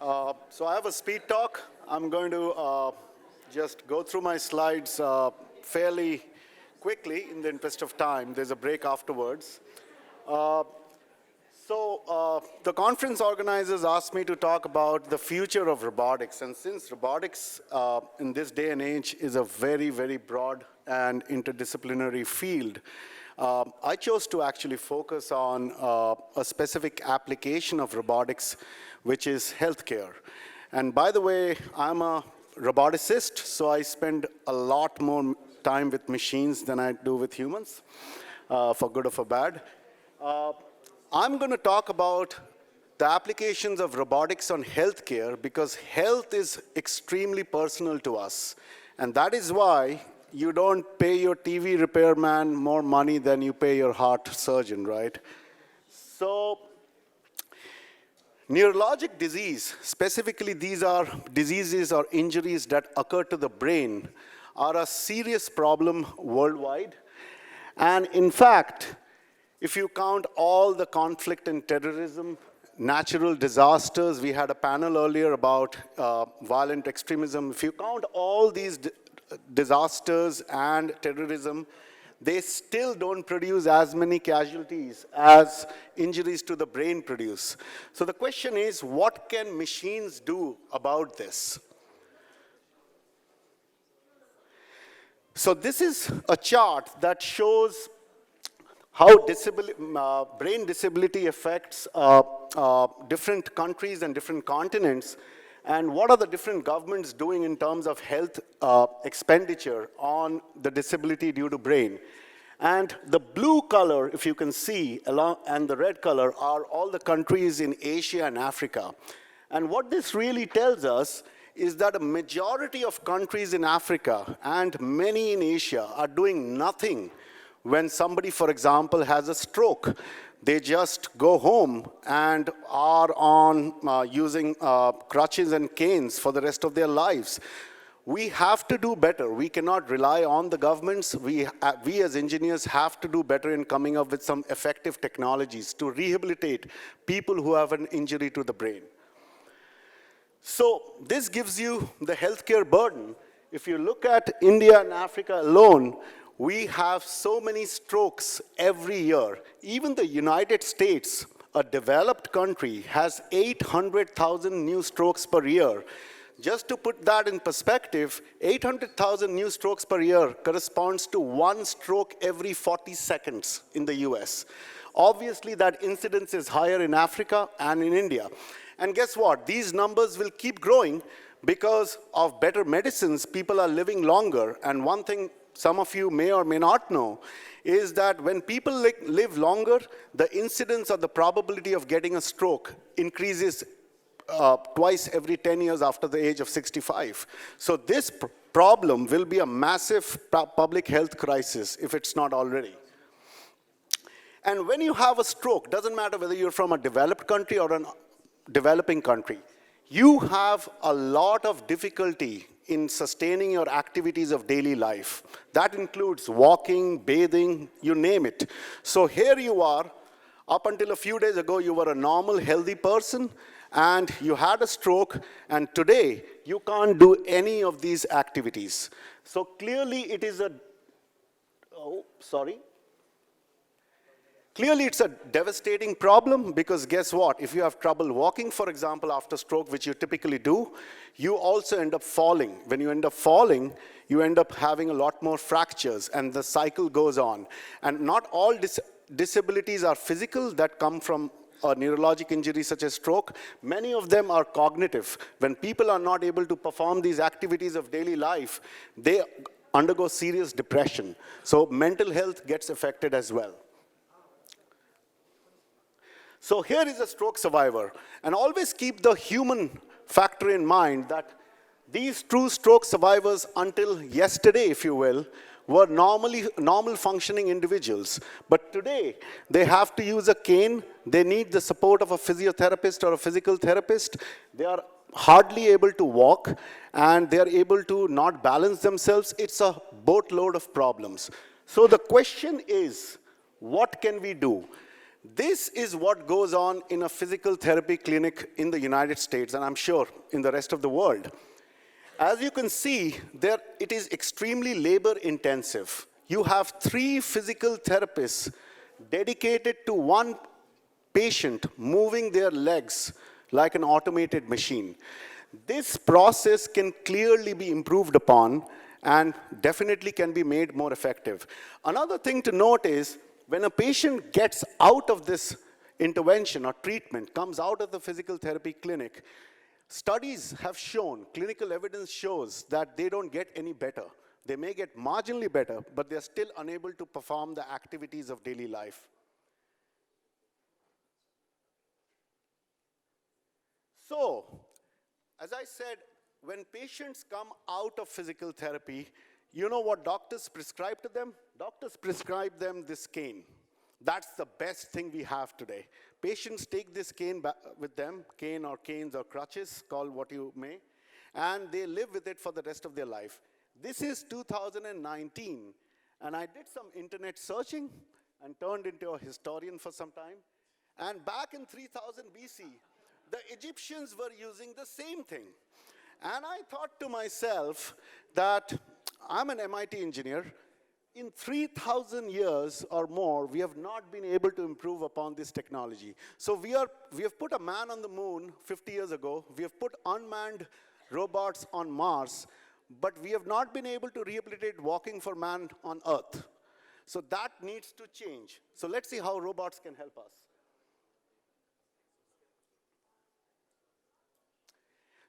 So I have a speed talk. I'm going to just go through my slides fairly quickly in the interest of time. There's a break afterwards. The conference organizers asked me to talk about the future of robotics. And since robotics in this day and age is a very, very broad and interdisciplinary field, I chose to actually focus on a specific application of robotics, which is healthcare. And by the way, I'm a roboticist, so I spend a lot more time with machines than I do with humans, for good or for bad. I'm going to talk about the applications of robotics on healthcare because health is extremely personal to us. And that is why you don't pay your TV repairman more money than you pay your heart surgeon, right? So, neurologic disease, specifically these are diseases or injuries that occur to the brain, are a serious problem worldwide. And in fact, if you count all the conflict and terrorism, natural disasters, we had a panel earlier about violent extremism. If you count all these disasters and terrorism, they still don't produce as many casualties as injuries to the brain produce. So the question is, what can machines do about this? So this is a chart that shows how brain disability affects different countries and different continents, and what are the different governments doing in terms of health expenditure on the disability due to brain. And the blue color, if you can see, and the red color are all the countries in Asia and Africa. And what this really tells us is that a majority of countries in Africa and many in Asia are doing nothing when somebody, for example, has a stroke. They just go home and are on using crutches and canes for the rest of their lives. We have to do better. We cannot rely on the governments. We as engineers have to do better in coming up with some effective technologies to rehabilitate people who have an injury to the brain. So this gives you the healthcare burden. If you look at India and Africa alone, we have so many strokes every year. Even the United States, a developed country, has 800,000 new strokes per year. Just to put that in perspective, 800,000 new strokes per year corresponds to one stroke every 40 seconds in the US. Obviously, that incidence is higher in Africa and in India. And guess what? These numbers will keep growing because of better medicines. People are living longer. And one thing some of you may or may not know is that when people live longer, the incidence or the probability of getting a stroke increases twice every 10 years after the age of 65. So this problem will be a massive public health crisis if it's not already. And when you have a stroke, doesn't matter whether you're from a developed country or a developing country, you have a lot of difficulty in sustaining your activities of daily life. That includes walking, bathing, you name it. So here you are, up until a few days ago, you were a normal, healthy person, and you had a stroke, and today, you can't do any of these activities. So clearly, it is Clearly, it's a devastating problem because guess what? If you have trouble walking, for example, after stroke, which you typically do, you also end up falling. When you end up falling, you end up having a lot more fractures, and the cycle goes on. And not all disabilities are physical that come from a neurologic injury such as stroke. Many of them are cognitive. When people are not able to perform these activities of daily life, they undergo serious depression. So mental health gets affected as well. So here is a stroke survivor. And always keep the human factor in mind that these true stroke survivors, until yesterday, if you will, were normal functioning individuals. But today, they have to use a cane. They need the support of a physiotherapist or a physical therapist. They are hardly able to walk, and they are able to not balance themselves. It's a boatload of problems. So the question is, what can we do? This is what goes on in a physical therapy clinic in the United States, and I'm sure in the rest of the world. As you can see, it is extremely labor intensive. You have 3 physical therapists dedicated to one patient moving their legs like an automated machine. This process can clearly be improved upon and definitely can be made more effective. Another thing to note is when a patient gets out of this intervention or treatment, comes out of the physical therapy clinic, studies have shown, clinical evidence shows that they don't get any better. They may get marginally better, but they're still unable to perform the activities of daily life. So, as I said, when patients come out of physical therapy, you know what doctors prescribe to them? Doctors prescribe them this cane. That's the best thing we have today. Patients take this cane with them, cane or canes or crutches, call what you may, and they live with it for the rest of their life. This is 2019, and I did some internet searching and turned into a historian for some time. And back in 3000 BC, the Egyptians were using the same thing. And I thought to myself that I'm an MIT engineer. In 3,000 years or more, we have not been able to improve upon this technology. So we have put a man on the moon 50 years ago. We have put unmanned robots on Mars, but we have not been able to rehabilitate walking for man on Earth. So that needs to change. So let's see how robots can help us.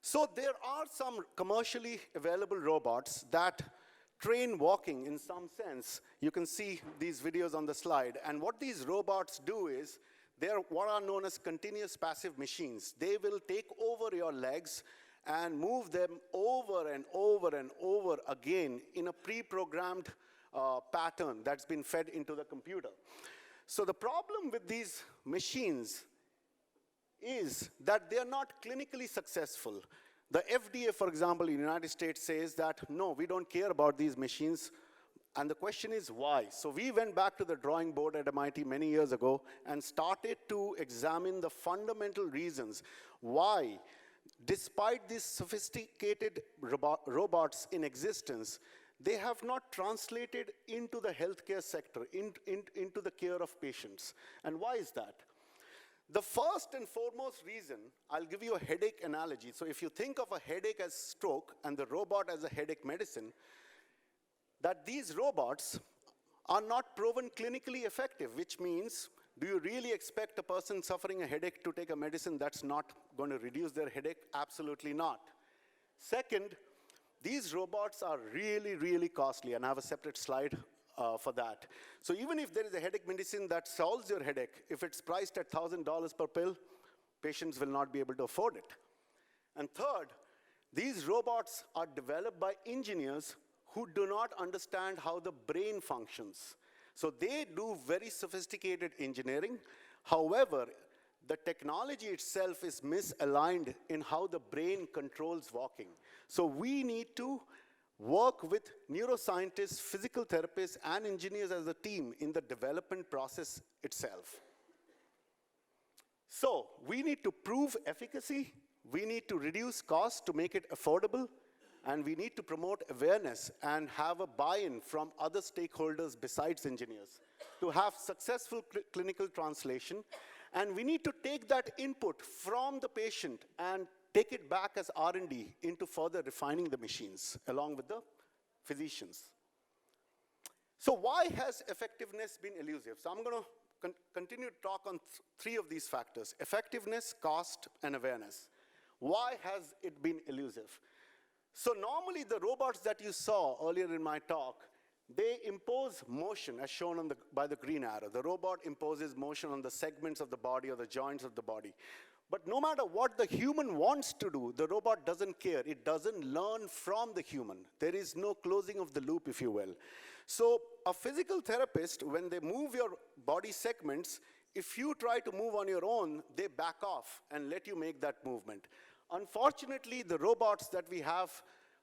So there are some commercially available robots that train walking in some sense. You can see these videos on the slide. And what these robots do is, they're what are known as continuous passive machines. They will take over your legs and move them over and over and over again in a pre-programmed pattern that's been fed into the computer. So the problem with these machines is that they're not clinically successful. The FDA, for example, in the United States says that, no, we don't care about these machines. And the question is why? So we went back to the drawing board at MIT many years ago and started to examine the fundamental reasons why, despite these sophisticated robots in existence, they have not translated into the healthcare sector, into the care of patients. And why is that? The first and foremost reason, I'll give you a headache analogy. So if you think of a headache as stroke and the robot as a headache medicine, that these robots are not proven clinically effective, which means, do you really expect a person suffering a headache to take a medicine that's not going to reduce their headache? Absolutely not. Second, these robots are really, really costly, and I have a separate slide for that. So even if there is a headache medicine that solves your headache, if it's priced at $1,000 per pill, patients will not be able to afford it. And third, these robots are developed by engineers who do not understand how the brain functions. So they do very sophisticated engineering. However, the technology itself is misaligned in how the brain controls walking. So we need to work with neuroscientists, physical therapists, and engineers as a team in the development process itself. So we need to prove efficacy, we need to reduce costs to make it affordable, and we need to promote awareness and have a buy-in from other stakeholders besides engineers to have successful clinical translation. And we need to take that input from the patient and take it back as R&D into further refining the machines along with the physicians. So why has effectiveness been elusive? So I'm going to continue to talk on 3 of these factors: effectiveness, cost, and awareness. Why has it been elusive? So normally the robots that you saw earlier in my talk, they impose motion as shown by the green arrow. The robot imposes motion on the segments of the body or the joints of the body. But no matter what the human wants to do, the robot doesn't care. It doesn't learn from the human. There is no closing of the loop, if you will. So a physical therapist, when they move your body segments, if you try to move on your own, they back off and let you make that movement. Unfortunately, the robots that we have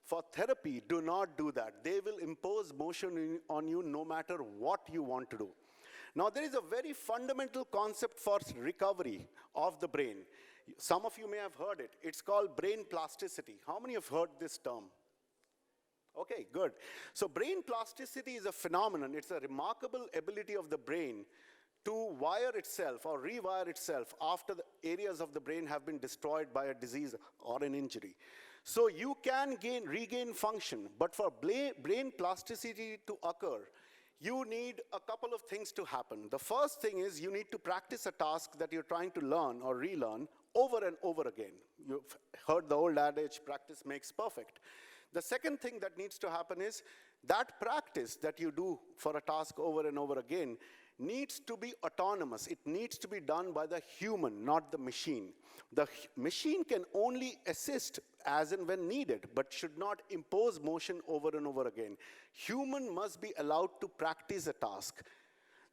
for therapy do not do that. They will impose motion on you no matter what you want to do. Now, there is a very fundamental concept for recovery of the brain. Some of you may have heard it. It's called brain plasticity. How many have heard this term? Okay, good. So brain plasticity is a phenomenon. It's a remarkable ability of the brain to wire itself or rewire itself after the areas of the brain have been destroyed by a disease or an injury. So you can regain function, but for brain plasticity to occur, you need a couple of things to happen. The first thing is you need to practice a task that you're trying to learn or relearn over and over again. You've heard the old adage, practice makes perfect. The second thing that needs to happen is that practice that you do for a task over and over again needs to be autonomous. It needs to be done by the human, not the machine. The machine can only assist as and when needed, but should not impose motion over and over again. Human must be allowed to practice a task.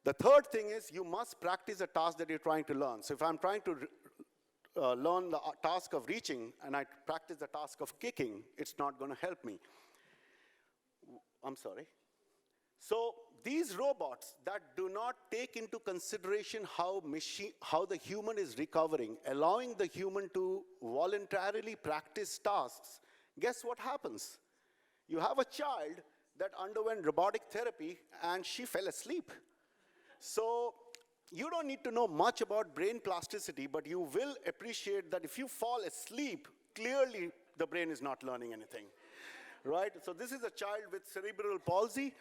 The third thing is you must practice a task that you're trying to learn. So if I'm trying to learn the task of reaching and I practice the task of kicking, it's not going to help me. I'm sorry. So these robots that do not take into consideration how the human is recovering, allowing the human to voluntarily practice tasks, guess what happens? You have a child that underwent robotic therapy and she fell asleep. So you don't need to know much about brain plasticity, but you will appreciate that if you fall asleep, clearly the brain is not learning anything, right? So this is a child with cerebral palsy,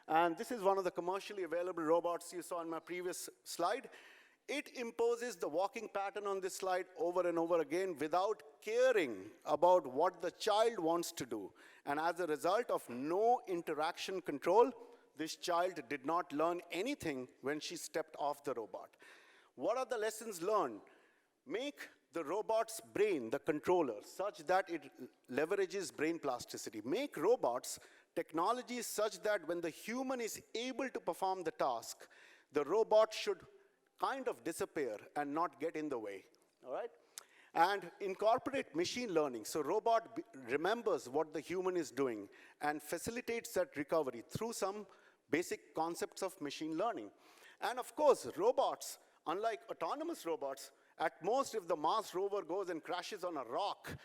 and this is one of the commercially available robots you saw in my previous slide. It imposes the walking pattern on this slide over and over again without caring about what the child wants to do. And as a result of no interaction control, this child did not learn anything when she stepped off the robot. What are the lessons learned? Make the robot's brain the controller such that it leverages brain plasticity. Make robots technologies such that when the human is able to perform the task, the robot should kind of disappear and not get in the way, all right? And incorporate machine learning. So robot remembers what the human is doing and facilitates that recovery through some basic concepts of machine learning. And of course, robots, unlike autonomous robots, at most if the Mars rover goes and crashes on a rock,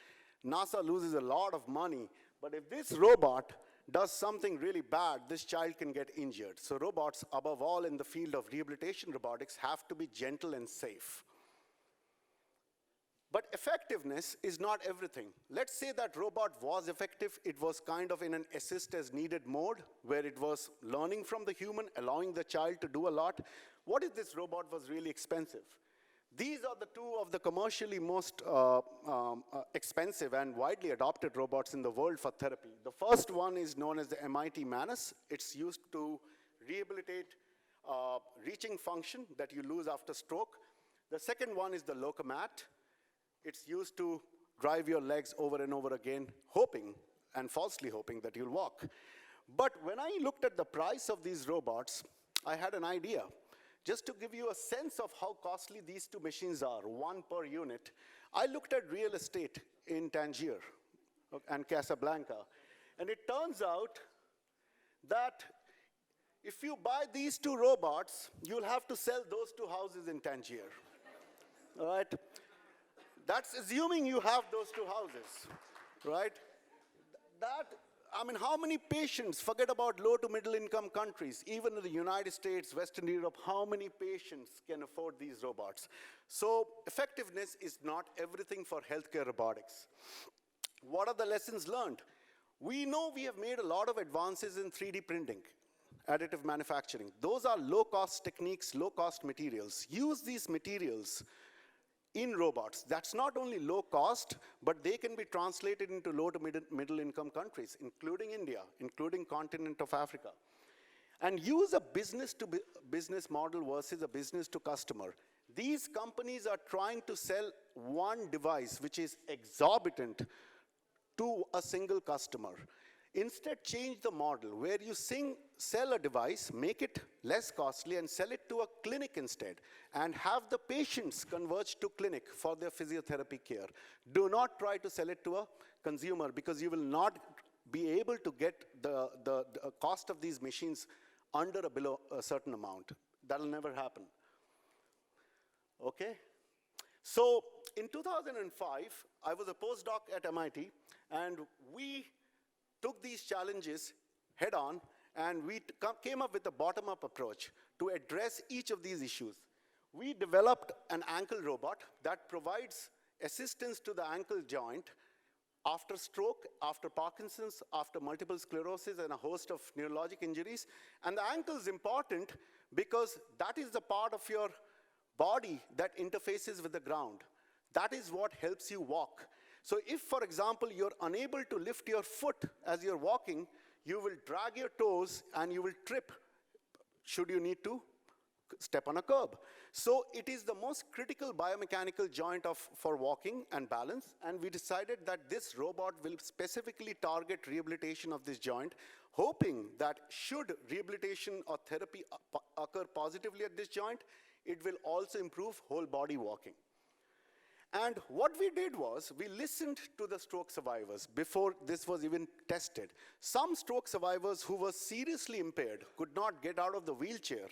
NASA loses a lot of money. But if this robot does something really bad, this child can get injured. So robots, above all in the field of rehabilitation robotics, have to be gentle and safe. But effectiveness is not everything. Let's say that robot was effective. It was kind of in an assist as needed mode, where it was learning from the human, allowing the child to do a lot. What if this robot was really expensive? These are the two of the commercially most expensive and widely adopted robots in the world for therapy. The first one is known as the MIT Manus. It's used to rehabilitate reaching function that you lose after stroke. The second one is the Locomat. It's used to drive your legs over and over again, hoping and falsely hoping that you'll walk. But when I looked at the price of these robots, I had an idea. Just to give you a sense of how costly these two machines are, one per unit, I looked at real estate in Tangier and Casablanca. And it turns out that if you buy these two robots, you'll have to sell those two houses in Tangier, all right? That's assuming you have those two houses, right? I mean, how many patients, forget about low to middle income countries, even in the United States, Western Europe, how many patients can afford these robots? So effectiveness is not everything for healthcare robotics. What are the lessons learned? We know we have made a lot of advances in 3D printing, additive manufacturing. Those are low-cost techniques, low-cost materials. Use these materials in robots. That's not only low cost, but they can be translated into low to middle income countries, including India, including continent of Africa. And use a business to business model versus a business to customer. These companies are trying to sell one device which is exorbitant to a single customer. Instead, change the model where you sell a device, make it less costly, and sell it to a clinic instead, and have the patients converge to clinic for their physiotherapy care. Do not try to sell it to a consumer, because you will not be able to get the cost of these machines below a certain amount. That'll never happen. Okay? So in 2005, I was a postdoc at MIT, and we took these challenges head on, and we came up with a bottom-up approach to address each of these issues. We developed an ankle robot that provides assistance to the ankle joint after stroke, after Parkinson's, after multiple sclerosis, and a host of neurologic injuries. And the ankle is important because that is the part of your body that interfaces with the ground. That is what helps you walk. So if, for example, you're unable to lift your foot as you're walking, you will drag your toes and you will trip should you need to step on a curb. So it is the most critical biomechanical joint for walking and balance, and we decided that this robot will specifically target rehabilitation of this joint, hoping that should rehabilitation or therapy occur positively at this joint, it will also improve whole body walking. And what we did was, we listened to the stroke survivors before this was even tested. Some stroke survivors who were seriously impaired could not get out of the wheelchair.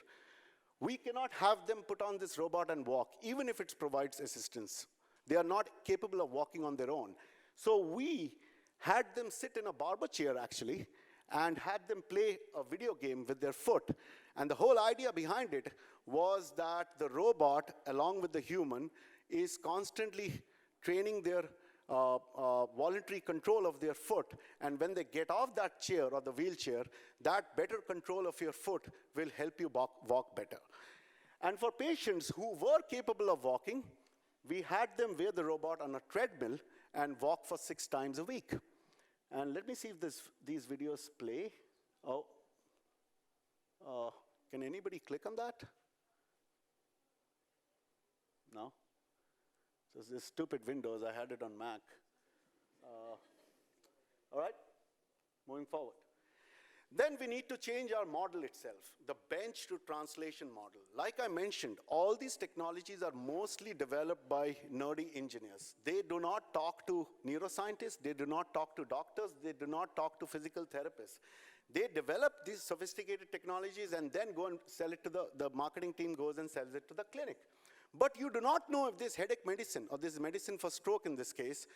We cannot have them put on this robot and walk, even if it provides assistance. They are not capable of walking on their own. So we had them sit in a barber chair, actually, and had them play a video game with their foot. And the whole idea behind it was that the robot, along with the human, is constantly training their voluntary control of their foot. And when they get off that chair or the wheelchair, that better control of your foot will help you walk better. And for patients who were capable of walking, we had them wear the robot on a treadmill and walk for 6 times a week. And let me see if these videos play. Can anybody click on that? No? So it's this stupid Windows. I had it on Mac. All right, moving forward. Then we need to change our model itself, the bench to translation model. Like I mentioned, all these technologies are mostly developed by nerdy engineers. They do not talk to neuroscientists, they do not talk to doctors, they do not talk to physical therapists. They develop these sophisticated technologies and then go and sell it to the marketing team goes and sells it to the clinic. But you do not know if this headache medicine, or this medicine for stroke in this case,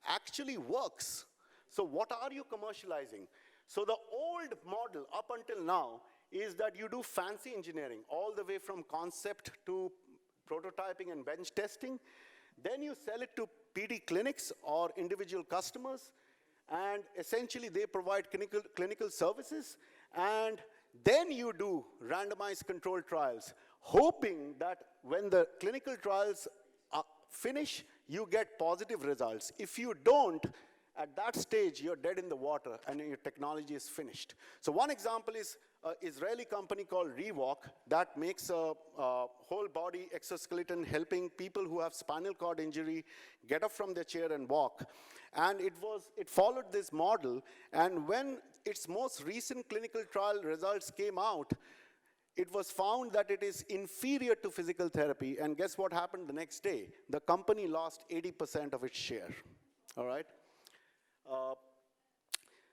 actually works. So what are you commercializing? So the old model up until now is that you do fancy engineering all the way from concept to prototyping and bench testing. Then you sell it to PD clinics or individual customers, and essentially they provide clinical services, and then you do randomized controlled trials, hoping that when the clinical trials finish, you get positive results. If you don't, at that stage, you're dead in the water and your technology is finished. So one example is an Israeli company called Rewalk that makes a whole body exoskeleton helping people who have spinal cord injury get up from their chair and walk. And it followed this model, and when its most recent clinical trial results came out, it was found that it is inferior to physical therapy, and guess what happened the next day? The company lost 80% of its share, all right?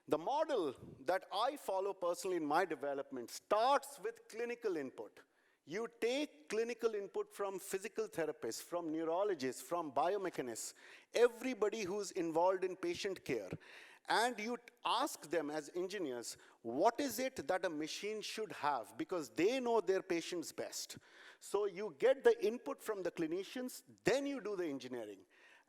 The model that I follow personally in my development starts with clinical input. You take clinical input from physical therapists, from neurologists, from biomechanists, everybody who's involved in patient care, and you ask them as engineers, what is it that a machine should have? Because they know their patients best. So you get the input from the clinicians, then you do the engineering.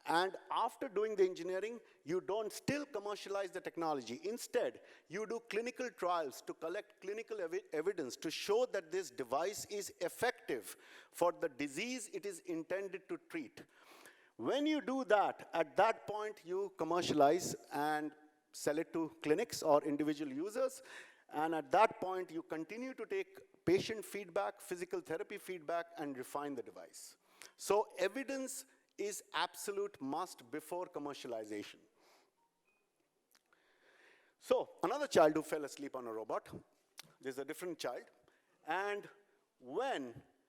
And after doing the engineering, you don't still commercialize the technology. Instead, you do clinical trials to collect clinical evidence to show that this device is effective for the disease it is intended to treat. When you do that, at that point, you commercialize and sell it to clinics or individual users. And at that point, you continue to take patient feedback, physical therapy feedback, and refine the device. So evidence is absolute must before commercialization. So another child who fell asleep on a robot, this is a different child, and when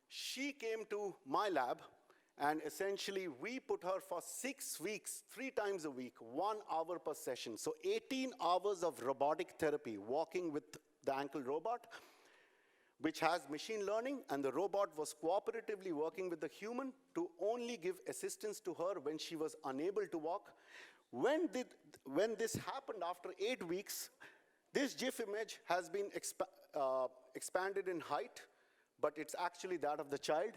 she came to my lab, and essentially we put her for 6 weeks, 3 times a week, 1 hour per session, so 18 hours of robotic therapy, walking with the ankle robot, which has machine learning, and the robot was cooperatively working with the human to only give assistance to her when she was unable to walk. When this happened after 8 weeks, this GIF image has been expanded in height, but it's actually that of the child.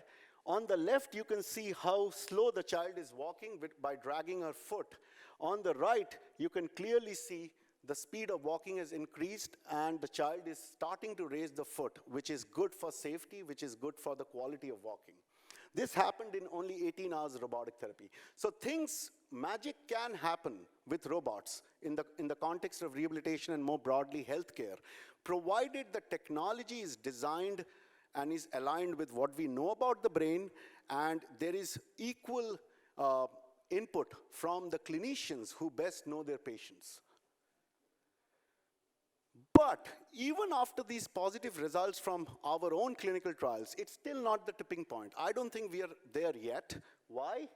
On the left, you can see how slow the child is walking by dragging her foot. On the right, you can clearly see the speed of walking has increased, and the child is starting to raise the foot, which is good for safety, which is good for the quality of walking. This happened in only 18 hours robotic therapy. So magic can happen with robots in the context of rehabilitation and more broadly healthcare, provided the technology is designed and is aligned with what we know about the brain, and there is equal input from the clinicians who best know their patients. But even after these positive results from our own clinical trials, it's still not the tipping point. I don't think we are there yet. Why?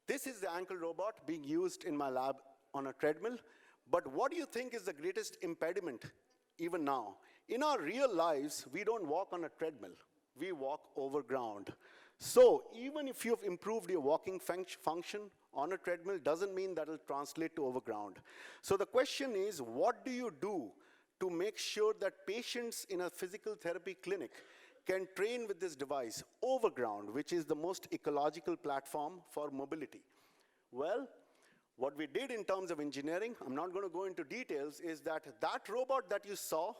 This is the ankle robot being used in my lab on a treadmill. But what do you think is the greatest impediment even now? In our real lives, we don't walk on a treadmill. We walk over ground. So even if you've improved your walking function on a treadmill, doesn't mean that will translate to overground. So the question is, what do you do to make sure that patients in a physical therapy clinic can train with this device over ground, which is the most ecological platform for mobility? Well, what we did in terms of engineering, I'm not going to go into details, is that robot that you saw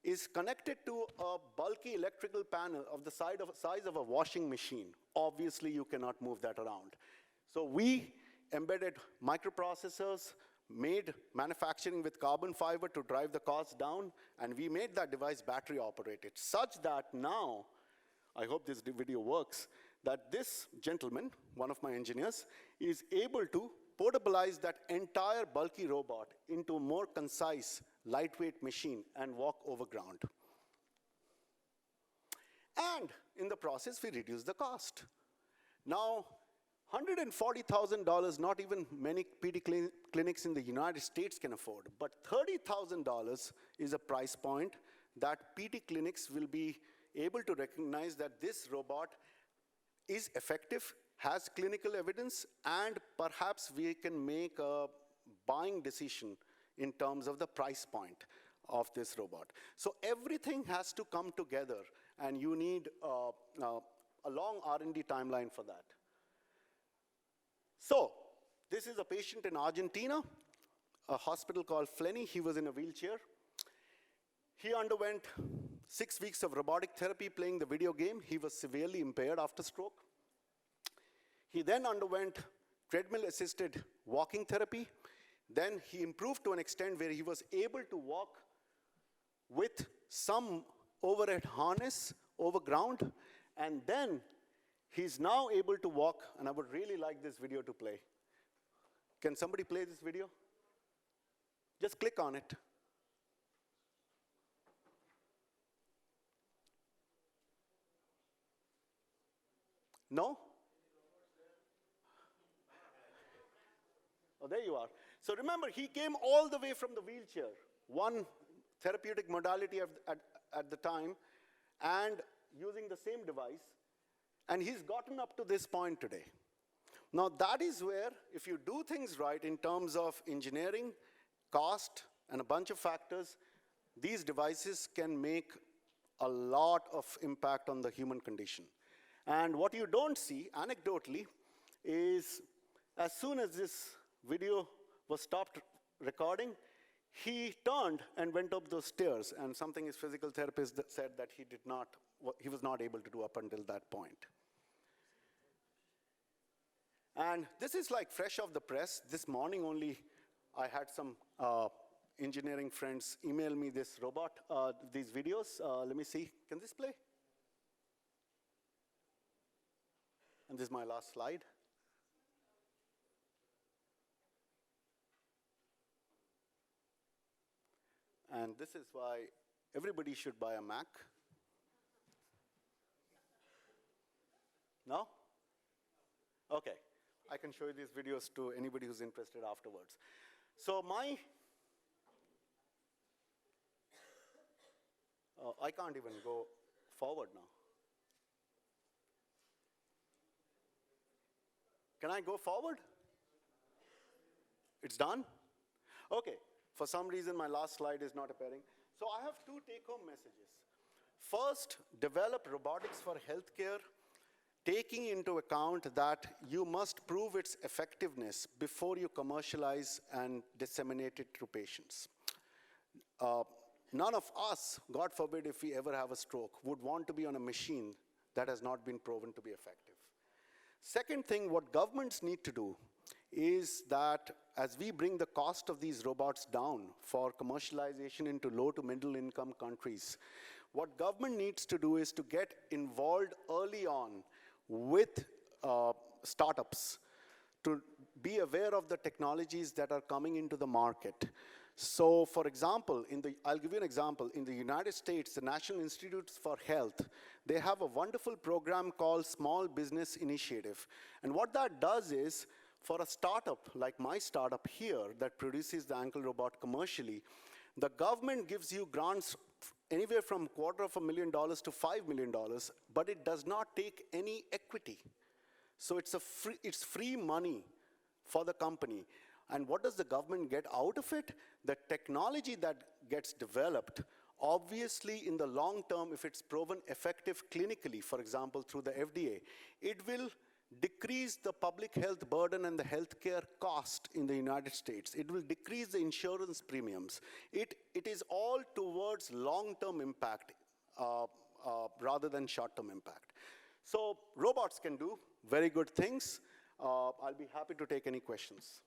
is connected to a bulky electrical panel of the size of a washing machine. Obviously, you cannot move that around. So we embedded microprocessors, made manufacturing with carbon fiber to drive the cost down, and we made that device battery operated, such that now, I hope this video works, that this gentleman, one of my engineers, is able to portabilize that entire bulky robot into a more concise, lightweight machine and walk over ground. And in the process, we reduce the cost. Now, $140,000, not even many PD clinics in the United States can afford, but $30,000 is a price point that PD clinics will be able to recognize that this robot is effective, has clinical evidence, and perhaps we can make a buying decision in terms of the price point of this robot. So everything has to come together, and you need a long R&D timeline for that. So this is a patient in Argentina, a hospital called Flenny. He was in a wheelchair. He underwent 6 weeks of robotic therapy playing the video game. He was severely impaired after stroke. He then underwent treadmill-assisted walking therapy. Then he improved to an extent where he was able to walk with some overhead harness over ground. And then he's now able to walk, and I would really like this video to play. Can somebody play this video? Just click on it. No? Oh, there you are. So remember, he came all the way from the wheelchair, one therapeutic modality at the time, and using the same device, and he's gotten up to this point today. Now, that is where, if you do things right in terms of engineering, cost, and a bunch of factors, these devices can make a lot of impact on the human condition. And what you don't see, anecdotally, is as soon as this video was stopped recording, he turned and went up those stairs, and something his physical therapist said that he was not able to do up until that point. And this is like fresh off the press. This morning only, I had some engineering friends email me this robot, these videos. Let me see, can this play? And this is my last slide. And this is why everybody should buy a Mac. No? Okay. I can show you these videos to anybody who's interested afterwards. So I can't even go forward now. Can I go forward? It's done? Okay. For some reason, my last slide is not appearing. So I have two take-home messages. First, develop robotics for healthcare, taking into account that you must prove its effectiveness before you commercialize and disseminate it to patients. None of us, God forbid if we ever have a stroke, would want to be on a machine that has not been proven to be effective. Second thing, what governments need to do is that as we bring the cost of these robots down for commercialization into low to middle income countries, what government needs to do is to get involved early on with startups to be aware of the technologies that are coming into the market. So for example, I'll give you an example. In the United States, the National Institutes for Health, they have a wonderful program called Small Business Initiative. And what that does is, for a startup like my startup here that produces the ankle robot commercially, the government gives you grants anywhere from $250,000 to $5 million, but it does not take any equity. So it's free money for the company. And what does the government get out of it? The technology that gets developed, obviously in the long term, if it's proven effective clinically, for example, through the FDA, it will decrease the public health burden and the healthcare cost in the United States. It will decrease the insurance premiums. It is all towards long-term impact rather than short-term impact. So robots can do very good things. I'll be happy to take any questions.